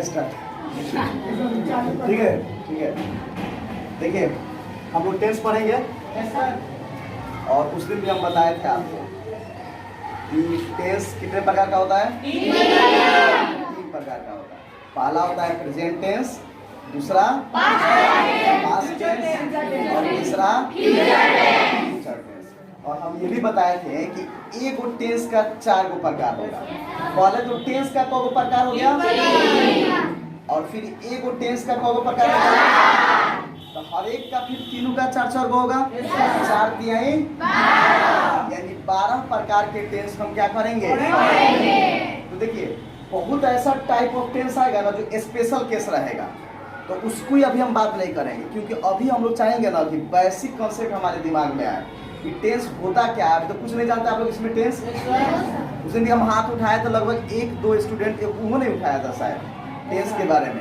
Start. ठीक है, ठीक है। देखिए हम लोग टेंस पढ़ेंगे और उस दिन भी हम बताए थे आपको कि टेंस कितने प्रकार का होता है? 3 प्रकार का होता है। पहला होता है प्रेजेंट टेंस, दूसरा पास्ट टेंस और तीसरा फ्यूचर टेंस। और हम ये भी बताए थे कि एक टेंस का 4 प्रकार होगा। पहले तो टेंस का कौ प्रकार हो गया और फिर एक टेंस का कौ प्रकार होगा, तो हर एक का फिर तीनों का 4 गो होगा। 4 तिहाई यानी 12 प्रकार के टेंस हम क्या करेंगे? तो देखिए बहुत ऐसा टाइप ऑफ टेंस आएगा ना जो स्पेशल केस रहेगा, तो उसको ही अभी हम बात नहीं करेंगे, क्योंकि अभी हम लोग चाहेंगे ना कि बेसिक कॉन्सेप्ट हमारे दिमाग में आए कि टेंस होता क्या है। अभी तो कुछ नहीं जानते आप लोग इसमें टेंस। उस दिन हम हाथ उठाए तो लगभग 1-2 स्टूडेंट उन्होंने उठाया था शायद टेंस के बारे में।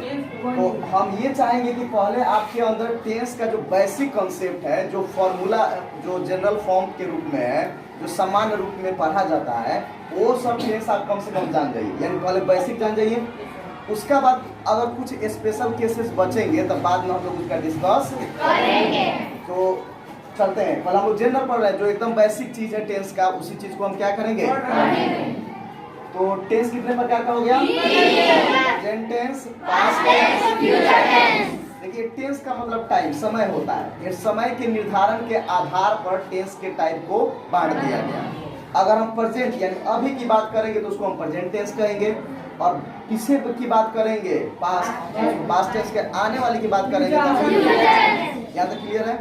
तो हम ये चाहेंगे कि पहले आपके अंदर टेंस का जो बेसिक कॉन्सेप्ट है, जो फॉर्मूला, जो जनरल फॉर्म के रूप में है, जो सामान्य रूप में पढ़ा जाता है, वो सब टेंस आप कम से कम जान जाइए, यानी पहले बेसिक जान जाइए। उसका बाद अगर कुछ स्पेशल केसेस बचेंगे तब बाद में हम लोग उसका डिस्कस करेंगे। तो चलते हैं, पहले हम लोग जनरल पढ़ रहे हैं, जो एकदम बेसिक चीज है टेंस का, उसी चीज को हम क्या करेंगे? तो टेंस कितने प्रकार का हो गया? Present tense, past tense, future tense. देखिए टेंस का मतलब टाइम, समय होता है। ये समय के निर्धारण के आधार पर टेंस के टाइप को बांट दिया गया। अगर हम प्रेजेंट यानी अभी की बात करेंगे तो उसको हम प्रेजेंट टेंस कहेंगे, और किसी की बात करेंगे पास्ट टेंस के आने वाली की बात करेंगे तो फ्यूचर टेंस। यहाँ तक क्लियर है?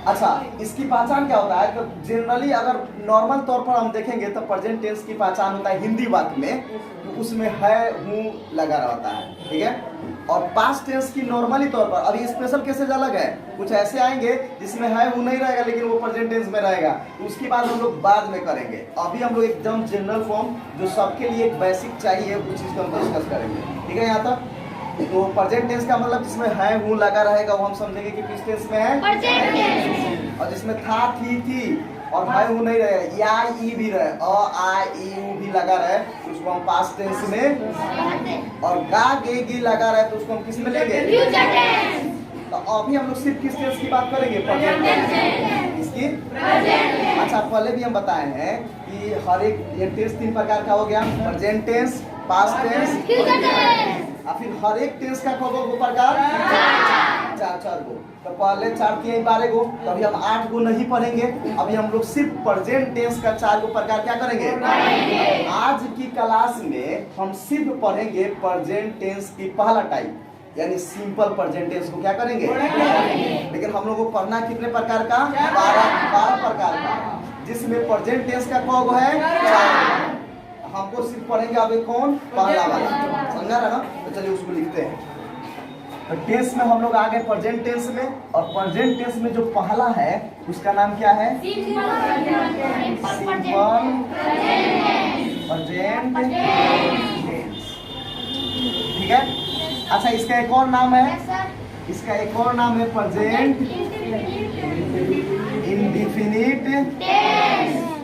अच्छा, इसकी पहचान क्या होता है? तो जनरली अगर नॉर्मल तौर पर हम देखेंगे तो प्रेजेंट टेंस की पहचान होता है हिंदी वाक्य में, तो उसमें है हूँ लगा रहता है, ठीक है। और पास्ट टेंस की नॉर्मली तौर पर, अभी स्पेशल केसेज अलग है, कुछ ऐसे आएंगे जिसमें है हूँ नहीं रहेगा लेकिन वो प्रेजेंट टेंस में रहेगा, तो उसकी बात हम लोग बाद में करेंगे। अभी हम लोग एकदम जनरल फॉर्म जो सबके लिए एक बेसिक चाहिए उस चीज़ को हम डिस्कस करेंगे, ठीक है। यहाँ तक तो प्रेजेंट टेंस का मतलब जिसमें है हूँ लगा रहेगा वो हम समझेंगे कि किस टेंस में है? Present tense. और जिसमें था, थी और है हूँ नहीं रहे, या ई भी रहे, अ आ ई ऊ भी लगा रहे, तो उसको हम पास्ट टेंस में, और गा गे गी लगा रहे तो उसको हम किस में लेंगे? Future tense. तो अभी हम लोग सिर्फ किस टेंस की बात करेंगे? Present tense. इसकी प्रेजेंट। अच्छा, पहले भी हम बताए हैं कि हर एक ये टेंस 3 प्रकार का हो गया, present tense, past tense, future tense. और फिर हर एक टेंस का कौ प्रकार? 4 गो। तो पहले 4 तिहाई 12 गो, तो अभी हम 8 गो नहीं पढ़ेंगे। अभी हम लोग सिर्फ प्रेजेंट टेंस का 4 गो प्रकार क्या करेंगे? आज की क्लास में हम सिर्फ पढ़ेंगे प्रेजेंट टेंस की पहला टाइप, यानी सिंपल प्रेजेंट टेंस को क्या करेंगे? लेकिन हम लोग को पढ़ना कितने प्रकार का? 12 प्रकार का, जिसमें प्रेजेंट टेंस का कौ गो है? 4। हमको सिर्फ पढ़ेंगे अभी कौन? पहला वाला, समझा रहा ना? तो चलिए उसको लिखते हैं। तो टेंस में हम लोग आ गए प्रेजेंट टेंस में, और प्रेजेंट टेंस में जो पहला है उसका नाम क्या है? सिंपल प्रेजेंट टेंस, ठीक है। अच्छा, इसका एक और नाम है, इसका एक और नाम है present indefinite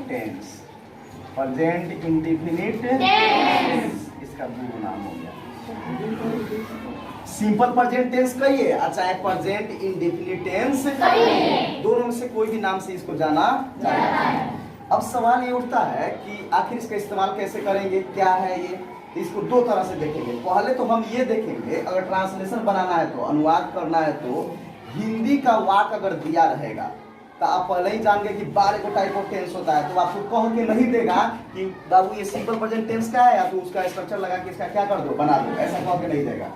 tense. Present indefinite tense, इसका 2 नाम हो गया। सिंपल प्रेजेंट टेंस कहिए, अच्छा है प्रेजेंट इंडेफिनिट टेंस कहिए, दोनों में से कोई भी नाम से इसको जाना जाता है। अब सवाल ये उठता है कि आखिर इसका इस्तेमाल कैसे करेंगे, क्या है ये? इसको 2 तरह से देखेंगे। पहले तो हम ये देखेंगे, अगर ट्रांसलेशन बनाना है तो, अनुवाद करना है तो, हिंदी का वाक्य अगर दिया रहेगा तो आप पहले ही जान गए कि 12 को टाइप ऑफ टेंस होता है, तो आपको कह के नहीं देगा कि बाबू ये सिंपल प्रेजेंट टेंस का है, या तो उसका स्ट्रक्चर लगा के इसका क्या कर दो, बना दो, ऐसा कह के नहीं देगा।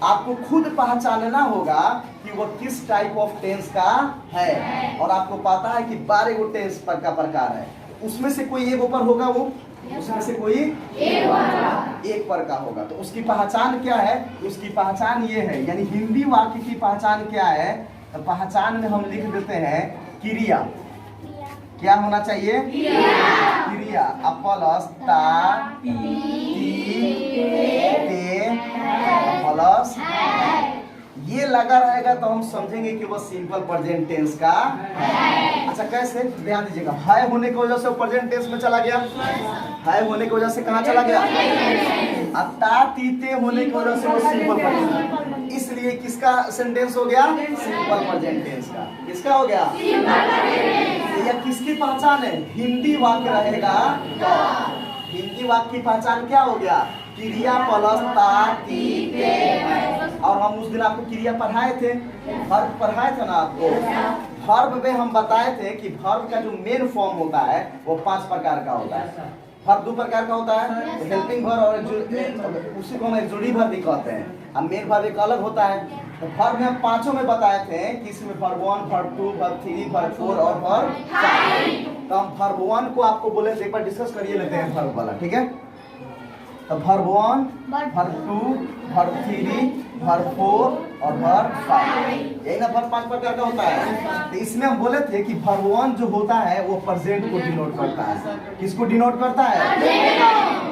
आपको खुद पहचानना होगा कि वो किस टाइप ऑफ टेंस का है, और आपको पता है कि 12 गो टेंस का प्रकार है, उसमें से कोई एक ऊपर होगा, वो उसमें से कोई एक पर का होगा। तो उसकी पहचान क्या है? उसकी पहचान ये है, यानी हिंदी वाक्य की पहचान क्या है? तो पहचान में हम लिख देते हैं क्रिया। क्या होना चाहिए? क्रिया। प्लस ता ती ते प्लस ये लगा रहेगा तो हम समझेंगे कि वो सिंपल प्रेजेंट टेंस का है। अच्छा, कैसे? ध्यान दीजिएगा, है होने की वजह से वो प्रेजेंट टेंस में चला गया, है होने की वजह से कहाँ चला गया? ता तीते होने की वजह से वो सिंपल प्रेजेंट, इसलिए किसका सेंटेंस हो गया? सिंपल प्रेजेंट टेंस का। किसका हो गया? यह किसकी पहचान है? हिंदी वाक्य रहेगा तो। हिंदी वाक्य की पहचान क्या हो गया? क्रिया प्लस ता ती ते। और हम उस दिन आपको क्रिया पढ़ाए थे, वर्ब पढ़ाए थे ना आपको। वर्ब में हम बताए थे कि वर्ब का जो मेन फॉर्म होता है वो 5 प्रकार का होता है। वर्ब 2 प्रकार का होता है, हेल्पिंग वर्ब और उसी को हम एक्सक्लूसिव वर्ब भी कहते हैं। अब मेन वर्ब एक अलग होता है। तो वर्ब में हम 5 में बताए थे कि इसमें वर्ब 1, वर्ब 2, वर्ब 3, वर्ब 4 और वर्ब 5। तो हम वर्ब 1 को आपको बोले एक बार डिस्कस करिए लेते हैं वर्ब वाला, ठीक है? तो वर्ब 1, वर्ब 2, वर्ब 3, वर्ब 4 और वर्ब 5, यही ना वर्ब 5 प्रकार का होता है। तो इसमें हम बोले थे कि वर्ब 1 जो होता है वो प्रेजेंट को डिनोट करता है। किसको डिनोट करता है?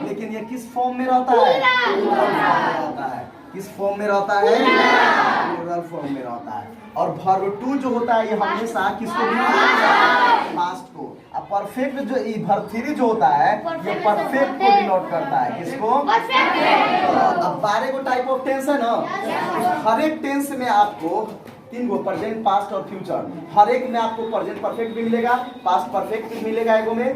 लेकिन ये किस फॉर्म में रहता है? प्लूरल फॉर्म में रहता है। किस फॉर्म में रहता है? प्लूरल फॉर्म में रहता है। और वर्ब 2 जो होता है ये हमेशा किसको डिनोट करता है? पास्ट को। अब परफेक्ट जो वर्ब 3 जो होता है ये परफेक्ट को डिनोट करता है। किसको? परफेक्ट। अब 12 को टाइप ऑफ टेंस है ना, हर एक टेंस में आपको 3 गो प्रेजेंट, पास्ट और फ्यूचर। हर एक में आपको प्रेजेंट परफेक्ट भी मिलेगा, पास्ट परफेक्ट भी मिलेगा, एगो में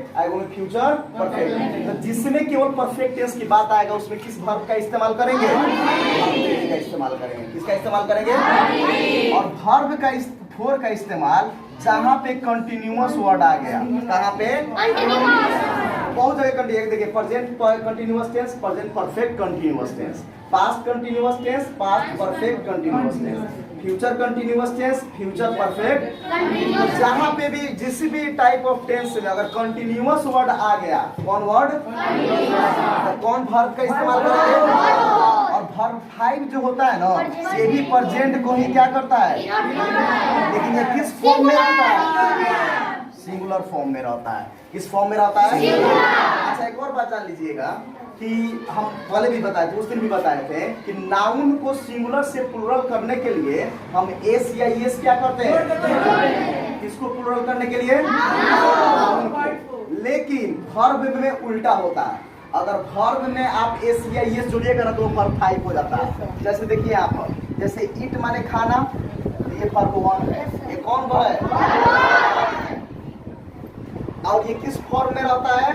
फ्यूचर परफेक्ट। तो जिसमें केवल परफेक्ट टेंस की बात आएगा उसमें किस वर्ब का इस्तेमाल करेंगे? का इस्तेमाल करेंगे। किसका इस्तेमाल करेंगे? और वर्ब का 4 का इस्तेमाल जहाँ पे कंटिन्यूअस वर्ड आ गया। कहाँ पे? बहुत जगह कंटिन्यूअस। देखिए present continuous tense, present perfect continuous tense, past continuous tense, past perfect continuous tense, future continuous tense, future perfect. जहाँ पे भी जिस भी टाइप ऑफ टेंस में अगर कंटिन्यूअस वर्ड आ गया, कौन वर्ड? तो कौन वर्ब का इस्तेमाल करेंगे? और वर्ब 5 जो होता है ना ये भी प्रेजेंट को ही क्या करता है? लेकिन ये किस फॉर्म में रहता है? सिंगुलर फॉर्म में रहता है। किस फॉर्म में रहता है? अच्छा एक और बात जान लीजिएगा कि हम पहले भी बताए थे, उस दिन भी बताए थे कि नाउन को सिंगुलर से प्लूरल करने के लिए हम एस या एस क्या करते हैं? किसको प्लूरल करने के लिए? नाउन को। लेकिन वर्ब में उल्टा होता है। अगर वर्ब में आप एस या एस जोड़िएगा ना तो वर्ब 5 हो जाता है। जैसे देखिए यहाँ पर, जैसे ईट माने खाना, तो ये वर्ब 1 है। ये कौन वर्ब है? और ये किस फॉर्म में रहता है?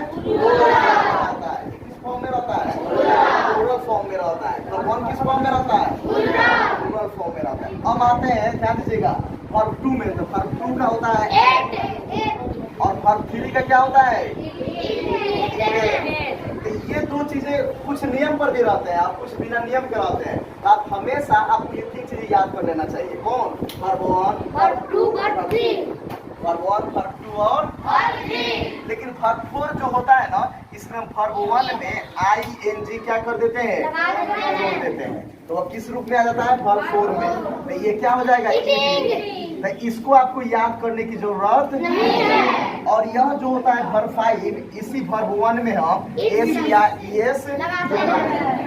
फॉर्म में रहता है, प्लूरल फॉर्म में रहता है। तो कौन किस फॉर्म में रहता है? प्लूरल फॉर्म में रहता है। अब आते हैं, ध्यान दीजिएगा, वर्ब 2 में। तो वर्ब 2 का होता है 8 और वर्ब 3 का क्या होता है? तो ये 2 चीजें कुछ नियम पर भी रहते हैं, आप कुछ बिना नियम के रहते हैं। आप हमेशा आपको ये 3 चीजें याद कर लेना चाहिए। कौन? Verb 1, verb 2, verb 3। Verb 1, verb 2 और वर्ब 3। लेकिन वर्ब 4 जो होता है ना इसमें वर्ब 1 में ING क्या कर देते हैं? जोड़ देते हैं। तो अब किस रूप में आ जाता है? वर्ब 4 में। तो ये क्या हो जाएगा? तो इसको आपको याद करने की जरूरत नहीं है। और यह जो होता है वर्ब 5, इसी वर्ब 1 में हम एस या ES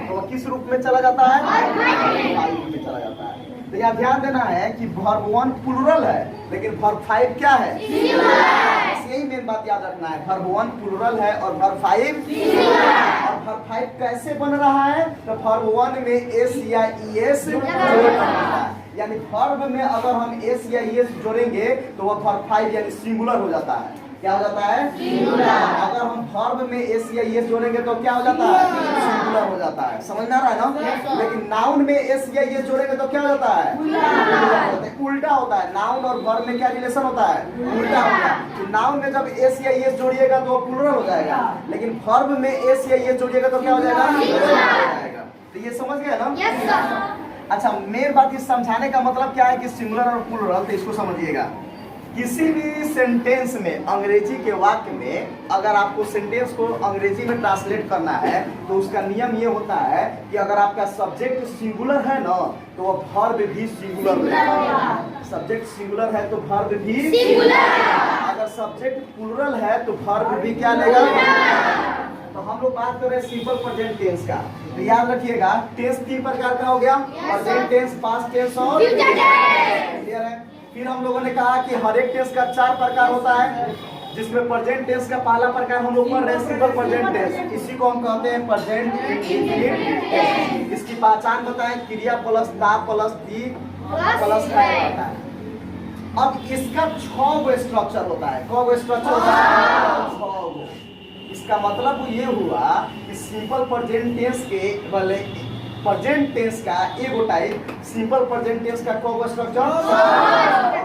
तो किस रूप में चला जाता है? वर्ब 5 में चला जाता है। तो यहाँ ध्यान देना है कि वर्ब 1 प्लूरल है लेकिन वर्ब 5 क्या है? यही मेन बात याद रखना है। वर्ब 1 प्लूरल है और वर्ब 5 और वर्ब 5 कैसे बन रहा है? तो वर्ब 1 में एस या ES जोड़ना है। यानी वर्ब में अगर हम एस या ES जोड़ेंगे तो वह वर्ब 5 यानी सिंगुलर हो जाता है। क्या हो जाता है? सिंगुलर। अगर हम वर्ब में एस या ES जोड़ेंगे तो क्या हो जाता है? सिंगुलर हो जाता है। समझ में आ रहा है ना? लेकिन नाउन में एस या ES जोड़ेंगे तो क्या हो जाता है? उल्टा होता है। नाउन और वर्ब में क्या रिलेशन होता है? उल्टा होता है। तो नाउन में जब एस या ES जोड़िएगा तो प्लूरल हो जाएगा, लेकिन वर्ब में एस या ES जोड़िएगा तो क्या हो जाएगा? तो ये समझ गया ना? अच्छा, मेन बात इस समझाने का मतलब क्या है कि सिंगुलर और प्लूरल, तो इसको समझिएगा। किसी भी सेंटेंस में, अंग्रेजी के वाक्य में अगर आपको सेंटेंस को अंग्रेजी में ट्रांसलेट करना है तो उसका नियम ये होता है कि अगर आपका सब्जेक्ट सिंगुलर है ना तो वह वर्ब भी सिंगुलर रहेगा। सब्जेक्ट सिंगुलर है तो वर्ब भी सिंगुलर। अगर सब्जेक्ट प्लूरल है तो वर्ब भी क्या लेगा? तो हम लोग बात कर रहे हैं सिंपल प्रेजेंट टेंस का। तो याद रखिएगा, टेंस 3 प्रकार का हो गया, प्रेजेंट टेंस, पास्ट टेंस और फ्यूचर टेंस। क्लियर है? फिर हम लोगों ने कहा कि हर एक टेंस का 4 प्रकार होता है। जिसमें प्रेजेंट टेंस का पहला प्रकार हम लोग पढ़ रहे हैं सिंपल प्रेजेंट टेंस। इसी को हम कहते हैं प्रेजेंट इंडेफिनिट टेंस। इसकी पहचान बताएं, क्रिया प्लस ता प्लस ती प्लस है होता है। अब इसका 6 गो स्ट्रक्चर होता है। कौ गो स्ट्रक्चर होता है? 6 गो। इसका मतलब ये हुआ कि सिंपल प्रेजेंट टेंस के वाले प्रेजेंट टेंस का एगो टाइप, सिंपल प्रेजेंट टेंस का कौ गो स्ट्रक्चर?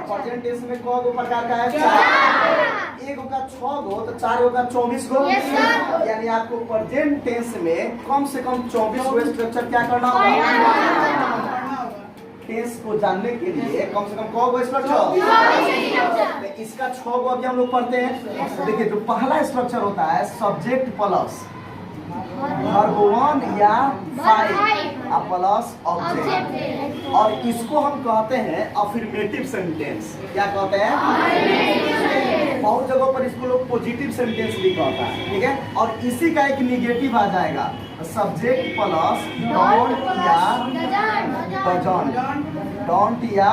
प्रेजेंट टेंस में कौ गो प्रकार का है? 4। एगो का 6 गो तो 4 गो का 24 गो। यानी आपको प्रेजेंट टेंस में कम से कम 24 गो स्ट्रक्चर क्या करना होगा? टेंस को जानने के लिए कम से कम कौ गो स्ट्रक्चर? इसका 6 गो अभी हम लोग पढ़ते हैं। देखिए, जो पहला स्ट्रक्चर होता है सब्जेक्ट प्लस वर्ब 1 या फाइल प्लस ऑब्जेक्ट, और इसको हम कहते हैं अफर्मेटिव सेंटेंस। क्या कहते हैं? बहुत जगहों पर इसको लोग पॉजिटिव सेंटेंस भी कहता है, ठीक है। और इसी का एक निगेटिव आ जाएगा, सब्जेक्ट प्लस डोंट या डोंट या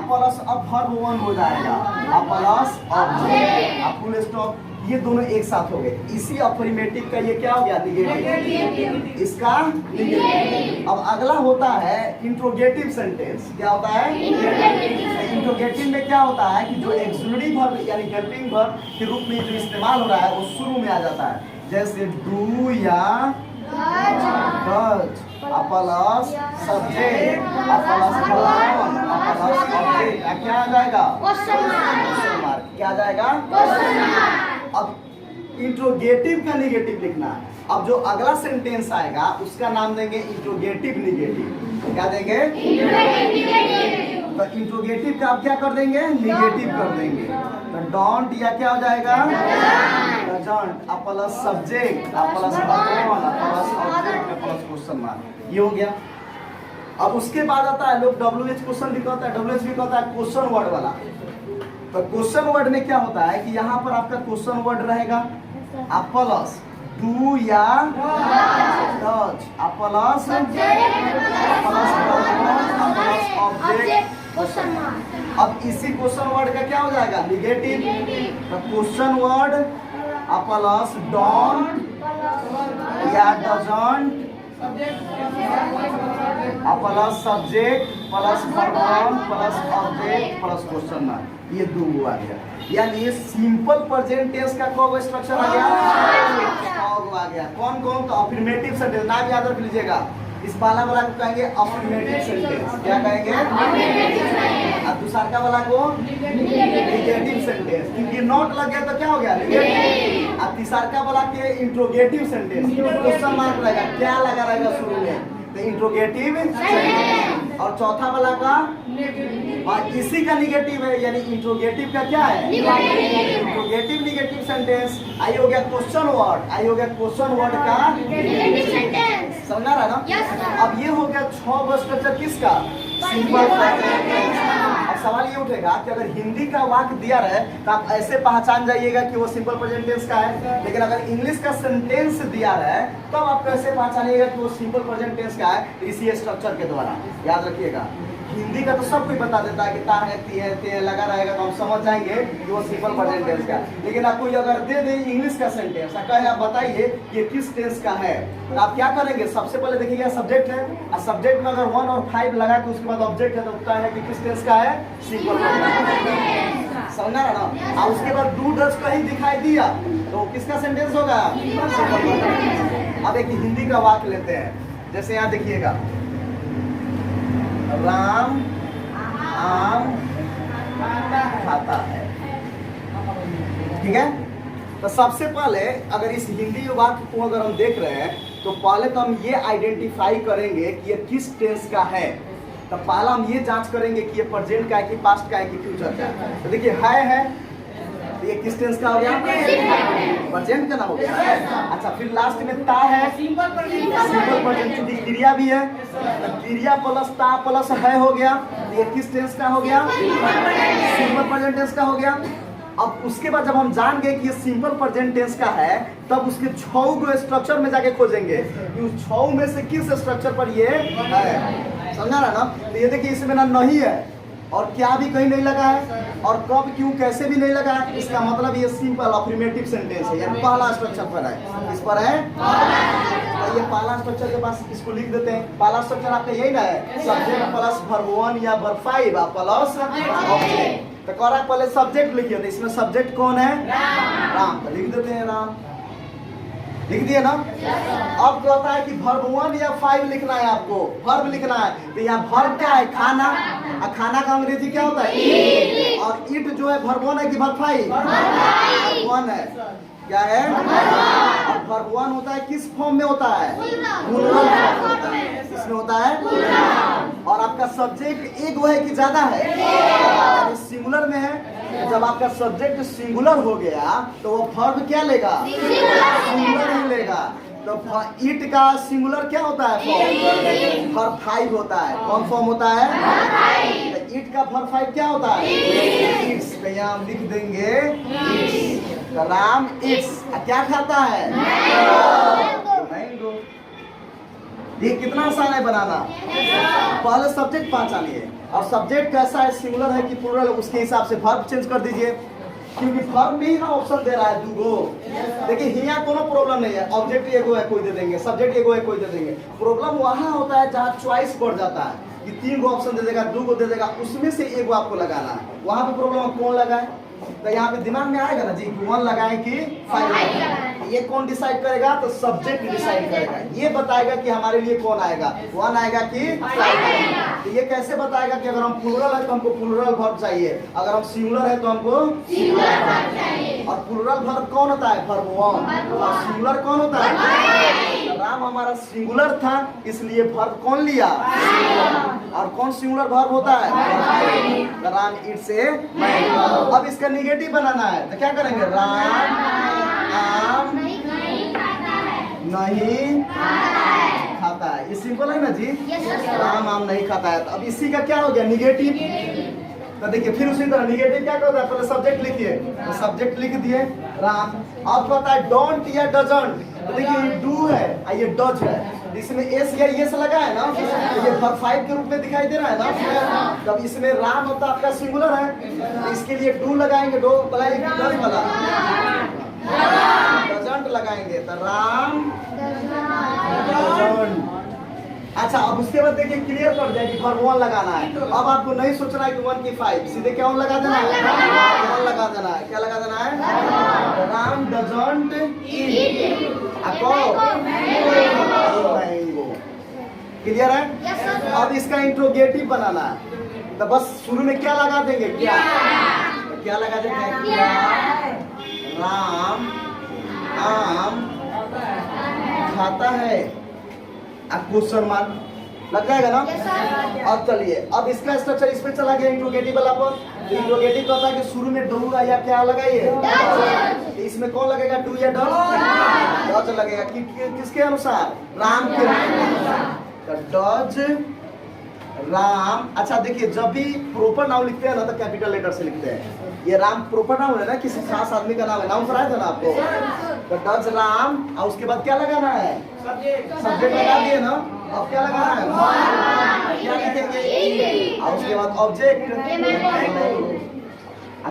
प्लस अब वर्ब 1 हो जाएगा प्लस ऑब्जेक्ट फुल स्टॉप। ये दोनों एक साथ हो गए। इसी अफर्मेटिव का ये क्या हो गया? निगेटिव। इसका निगेटिव। अब अगला होता है इंट्रोगेटिव सेंटेंस। क्या होता है? इंट्रोगेटिव में क्या होता है कि जो एक्सिलरी वर्ब यानी हेल्पिंग वर्ब के रूप में जो इस्तेमाल हो रहा है वो शुरू में आ जाता है। जैसे डू या does plus subject plus verb plus object क्या आ जाएगा? Question mark. क्या आ जाएगा? अब इंट्रोगेटिव का निगेटिव लिखना है। अब जो अगला सेंटेंस आएगा उसका नाम देंगे इंट्रोगेटिव निगेटिव। क्या देंगे? तो इंट्रोगेटिव का आप क्या कर देंगे? निगेटिव कर देंगे। तो डोंट या क्या हो जाएगा? Doesn't plus subject plus verb plus object plus question mark. ये हो गया। अब उसके बाद आता है लोग WH क्वेश्चन भी कहता है, WH भी कहता है क्वेश्चन वर्ड वाला। तो क्वेश्चन वर्ड में क्या होता है कि यहाँ पर आपका क्वेश्चन वर्ड रहेगा प्लस डू या does plus object question mark. अब इसी क्वेश्चन वर्ड का क्या हो जाएगा? निगेटिव। तो क्वेश्चन वर्ड प्लस डोंट या doesn't plus subject plus verb plus object plus question mark. ये दो आ गया। यानी सिंपल प्रेजेंट टेंस का कौन स्ट्रक्चर आ गया? 6 गो आ गया। कौन कौन? तो अफर्मेटिव सेंटेंस। नाम याद रख लीजिएगा। इस पहला वाला को कहेंगे अफर्मेटिव सेंटेंस। क्या कहेंगे? और दूसरा वाला को निगेटिव सेंटेंस। क्योंकि नॉट लग गया तो क्या हो गया? निगेटिव। और तीसरा वाला के इंट्रोगेटिव सेंटेंस। क्वेश्चन मार्क रहेगा, क्या लगा रहेगा शुरू में? तो इंट्रोगेटिव सेंटेंस। और चौथा वाला का और इसी का निगेटिव है, यानी इंट्रोगेटिव का क्या है? Interrogative negative sentence. आई हो गया क्वेश्चन वर्ड, आई हो गया क्वेश्चन वर्ड का निगेटिव सेंटेंस। समझा रहा ना? अब ये हो गया 6 गो स्ट्रक्चर किसका? Simple present tense. अब सवाल ये उठेगा कि अगर हिंदी का वाक्य दिया रहे तो आप ऐसे पहचान जाइएगा कि वो सिंपल प्रेजेंट टेंस का है, लेकिन अगर इंग्लिश का सेंटेंस दिया रहे तब आप कैसे पहचानिएगा कि वो सिंपल प्रेजेंट टेंस का है? इसी स्ट्रक्चर के द्वारा। याद रखिएगा, हिंदी का तो सब कोई बता देता है कि ता है, ती है, ते है लगा रहेगा तो हम समझ जाएंगे कि वो सिंपल प्रेजेंट टेंस का है। लेकिन आपको अगर दे दे इंग्लिश का सेंटेंस, कहे आप बताइए ये किस टेंस का है, तो आप क्या करेंगे? सबसे पहले देखिएगा सब्जेक्ट है, और सब्जेक्ट में अगर 1 और 5 लगा के उसके बाद ऑब्जेक्ट है तो उत्तर है कि किस टेंस का है? Simple present tense. समझा ना? और उसके बाद डू डज कहीं दिखाई दिया तो किसका सेंटेंस होगा? Simple present tense. अब एक हिंदी का वाक्य लेते हैं, जैसे यहाँ देखिएगा, राम आम खाता है। ठीक है। तो सबसे पहले अगर इस हिंदी वाक्य को अगर हम देख रहे हैं तो पहले तो हम ये आइडेंटिफाई करेंगे कि ये किस टेंस का है। तो पहला हम ये जांच करेंगे कि ये प्रेजेंट का है कि पास्ट का है कि फ्यूचर का है। तो देखिए है तो ये किस टेंस का हो गया? प्रेजेंट का ना हो गया। अच्छा, फिर लास्ट में ता है, सिंपल प्रेजेंट क्योंकि क्रिया भी है, तो क्रिया प्लस ता प्लस है हो गया। ये किस टेंस का हो गया? सिंपल प्रेजेंट टेंस का हो गया। अब उसके बाद जब हम जान गए कि ये सिंपल प्रेजेंट टेंस का है तब उसके 6 गो स्ट्रक्चर में जाके खोजेंगे कि उस 6 में से किस स्ट्रक्चर पर ये है। समझा रहा ना? तो ये देखिए इसमें ना नहीं है, और क्या भी कहीं नहीं लगा है, और कब क्यों कैसे भी नहीं लगा है। इसका मतलब ये सिंपल अफर्मेटिव सेंटेंस है, यानी पहला स्ट्रक्चर पर है। इस पर है तो ये पहला स्ट्रक्चर के पास इसको लिख देते हैं। पहला स्ट्रक्चर आपका यही ना है, सब्जेक्ट प्लस वर्ब 1 या वर्ब 5 प्लस ऑब्जेक्ट। तो कह रहा है पहले सब्जेक्ट लिखिए, तो इसमें सब्जेक्ट कौन है? राम। तो लिख देते हैं राम, लिख दिए ना। अब कहता है कि वर्ब 1 या 5 लिखना है, आपको वर्ब लिखना है। तो यहाँ वर्ब क्या है? खाना। और खाना का अंग्रेजी क्या होता है? ईट। और ईट जो है वर्ब 1 है कि वर्ब 5? वर्ब 1 है। क्या है? और वर्ब 1 होता है किस फॉर्म में होता है? प्लूरल फॉर्म होता है। इसमें होता है। और आपका सब्जेक्ट एक वो है कि ज्यादा है? यानी सिंगुलर में है। जब आपका सब्जेक्ट सिंगुलर हो गया तो वो वर्ब क्या लेगा? सिंगुलर ही लेगा। तो ईट का सिंगुलर क्या होता है? फॉर्म वर्ब 5 होता है। कौन फॉर्म होता है? तो ईट का वर्ब 5 क्या होता है? ईट्स। तो यहाँ हम लिख देंगे ईट्स। तो राम ईट्स क्या खाता है? मैंगो। ये कितना आसान है बनाना। पहले सब्जेक्ट पहचानिए, और सब्जेक्ट कैसा है, सिंगुलर है कि प्लूरल है, उसके हिसाब से वर्ब चेंज कर दीजिए। क्योंकि वर्ब में ही ना ऑप्शन दे रहा है दूगो। देखिए यहाँ कोनो प्रॉब्लम नहीं है, ऑब्जेक्ट एगो है कोई दे देंगे, सब्जेक्ट एगो है कोई दे देंगे। प्रॉब्लम वहाँ होता है जहाँ चॉइस बढ़ जाता है कि 3 गो ऑप्शन दे देगा, 2 गो दे देगा, उसमें से एगो आपको लगाना है। वहाँ पे प्रॉब्लम कौन लगाए, तो यहाँ पे दिमाग में आएगा ना जी 1 लगाए कि 5 लगाए। ये कौन डिसाइड करेगा? तो सब्जेक्ट डिसाइड करेगा। ये बताएगा कि हमारे लिए कौन आएगा, 1 आएगा कि 5 आएगा। तो ये कैसे बताएगा कि अगर हम प्लूरल है तो हमको प्लूरल वर्ब चाहिए, अगर हम सिंगुलर है तो हमको सिंगुलर वर्ब चाहिए। और प्लूरल वर्ब कौन होता है? वर्ब 1। और सिंगुलर कौन होता है? तो राम हमारा सिंगुलर था, इसलिए वर्ब कौन लिया? और कौन सिंगुलर वर्ब होता है? तो राम ईट्स ए मैंगो। अब इसका निगेटिव बनाना है, तो क्या करेंगे? राम आम नहीं खाता है। ये सिंपल है ना जी। राम आम नहीं खाता है। तो अब इसी का क्या हो गया? निगेटिव। तो देखिए फिर उसी तरह निगेटिव क्या करता है? पहले सब्जेक्ट लिखिए, तो सब्जेक्ट लिख दिए राम। अब कहता है डोंट या डजंट। तो देखिए ये डू है और ये डज है, इसमें एस या ये से लगा है ना, तो ये वर्ब 5 के रूप में दिखाई दे रहा है ना। तब इसमें राम होता आपका सिंगुलर है, तो इसके लिए डू लगाएंगे, डो लगाएंगे, डज वाला डजंट लगाएंगे, तो राम डजंट। अच्छा अब उसके बाद देखिए क्लियर कर जाए कि वर्ब 1 लगाना है। अब आपको नहीं सोचना है कि 1 की 5, सीधे क्या लगा देना है? 1 लगा देना है। क्या लगा देना है? Ram doesn't eat mango. Clear है? अब इसका इंट्रोगेटिव बनाना है, तो बस शुरू में क्या लगा देंगे? क्या? तो क्या लगा देंगे? क्या? राम आम खाता है। अब क्वेश्चन मार्क लग जाएगा ना। अब चलिए, अब इसका स्ट्रक्चर इस पे चला गया इंट्रोगेटिव वाला पर। इंट्रोगेटिव कहता है कि शुरू में डू या क्या लगाइए, इसमें कौन लगेगा? डू या डज? डज लगेगा। किसके अनुसार? राम के अनुसार। डज राम। अच्छा देखिए जब भी प्रॉपर नाउन लिखते हैं ना तो कैपिटल लेटर से लिखते हैं। ये राम प्रॉपर नाउन है ना, किसी खास आदमी का नाम है, नाउन पढ़ाया था ना आपको। तो डज राम, और उसके बाद क्या लगाना है? सब्जेक्ट लगा दिए ना। अब क्या लगाना है? क्या लिखेंगे? और उसके बाद ऑब्जेक्ट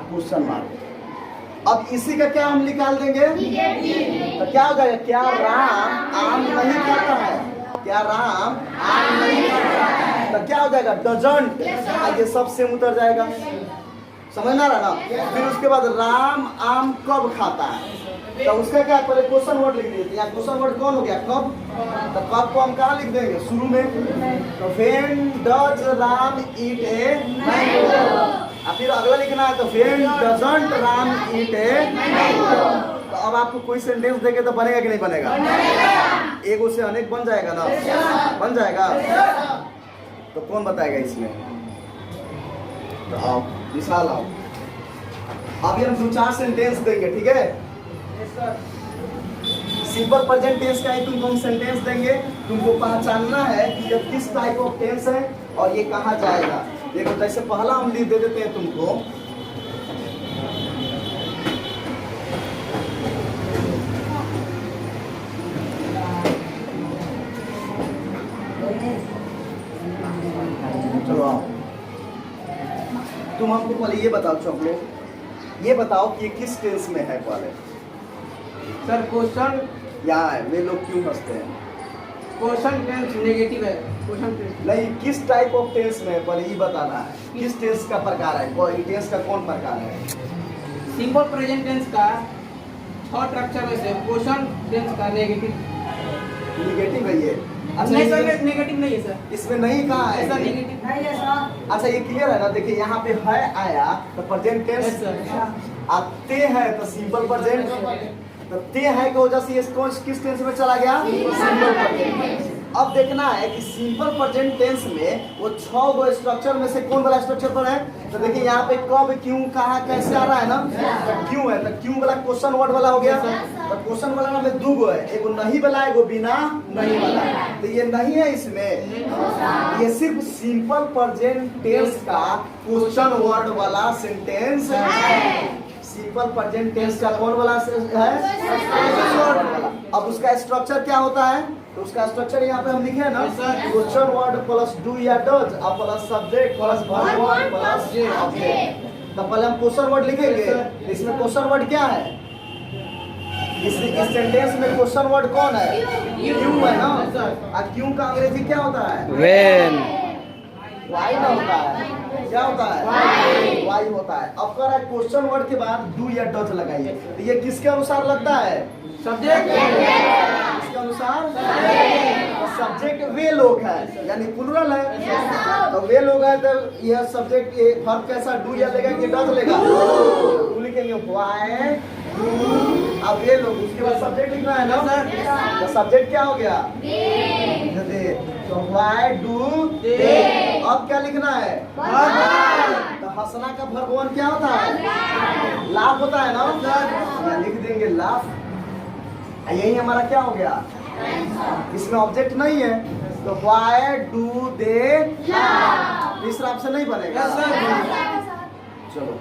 क्वेश्चन मार्क। अब इसी का क्या हम निकाल देंगे? तो क्या हो जाएगा? क्या राम आम नहीं खाता है? क्या राम आम नहीं खाता है? तो क्या हो जाएगा? डजंट। ये सब सेम उतर जाएगा, समझ ना रहा ना। फिर उसके बाद राम आम कब खाता है? तो उसका क्या? पहले क्वेश्चन वर्ड लिख दिए। यहाँ क्वेश्चन वर्ड कौन हो गया? कब। तो कब को हम कहाँ लिख देंगे? शुरू में। तो when does Ram eat a mango. फिर अगला लिखना है, तो when doesn't Ram eat a mango. तो अब आपको कोई सेंटेंस देंगे तो बनेगा कि नहीं बनेगा? एगो से अनेक बन जाएगा ना, बन जाएगा। तो कौन बताएगा इसमें? तो आओ विशाल आओ। अभी हम 2-4 सेंटेंस देंगे, ठीक है? सिंपल प्रेजेंट टेंस का ही तुमको हम सेंटेंस देंगे। तुमको पहचानना है कि ये किस टाइप ऑफ टेंस है और ये कहाँ जाएगा। देखो जैसे पहला हम दे देते हैं तुमको, चलो आओ। तुम हमको पहले ये बताओ चॉकलो, ये बताओ कि ये किस टेंस में है पहले। सर क्वेश्चन यहाँ है, वे लोग क्यों हंसते हैं? क्वेश्चन टेंस नेगेटिव है, क्वेश्चन टेंस नहीं, किस टाइप ऑफ टेंस में है पहले ये बताना है। किस टेंस का प्रकार है, कौन टेंस का कौन प्रकार है? सिंपल प्रेजेंट टेंस का 6 स्ट्रक्चर में से क्वेश्चन टेंस का नेगेटिव। निगेटिव है ये। अच्छा नहीं सर, इसमें- नेगेटिव नहीं है सर, इसमें नहीं कहा है ऐसा ये। नेगेटिव नहीं है सर। अच्छा ये क्लियर है ना? देखिए यहाँ पे है आया तो प्रेजेंट है टेंस, सर। आते हैं तो सिंपल प्रेजेंट, तो ते है की वजह से ये किस टेंस में चला गया? Simple present. अब देखना है कि सिंपल प्रेजेंट टेंस में वो 6 गो स्ट्रक्चर में से कौन वाला स्ट्रक्चर पर है। तो देखिए यहाँ पे कब, क्यों, कहाँ, कैसे आ रहा है ना, तो क्यों है, तो क्यों वाला क्वेश्चन वर्ड वाला हो गया। तो क्वेश्चन वाला में 2 गो है, एगो नहीं वाला, एगो बिना नहीं वाला। तो ये नहीं है इसमें, ये सिर्फ सिंपल प्रेजेंट टेंस का क्वेश्चन वर्ड वाला सेंटेंस है। सिंपल प्रेजेंट टेंस का कौन वाला है? क्वेश्चन वर्ड वाला। अब उसका स्ट्रक्चर क्या होता है? तो उसका स्ट्रक्चर यहाँ पे हम लिखे हैं ना, क्वेश्चन वर्ड प्लस डू या डज और plus subject plus verb plus object. तो पहले हम क्वेश्चन वर्ड लिखेंगे। इसमें क्वेश्चन वर्ड क्या है? इस सेंटेंस में क्वेश्चन वर्ड कौन है? क्यों है ना। और क्यों का अंग्रेजी क्या होता है? When. वाई ना होता है, क्या होता है? वाई होता है। अब कर क्वेश्चन वर्ड के बाद डू या डज लगाइए, तो ये किसके अनुसार लगता है? सब्जेक्ट। इसके अनुसार सब्जेक्ट वे लोग है, यानी प्लुरल है। तो वे लोग है तो यह सब्जेक्ट ये वर्ब कैसा, डू या लेगा कि डज लेगा? डू लिखेंगे, व्हाई डू। अब वे लोग, उसके बाद सब्जेक्ट लिखना है ना, तो सब्जेक्ट क्या हो गया? तो व्हाई डू दे। अब क्या लिखना है? तो हंसना का भगवान क्या होता है? लाफ होता है ना, लिख देंगे लाफ। यही हमारा क्या हो गया? इसमें ऑब्जेक्ट नहीं है, तो व्हाई डू दे। तीसरा ऑप्शन नहीं बनेगा। Yes sir. चलो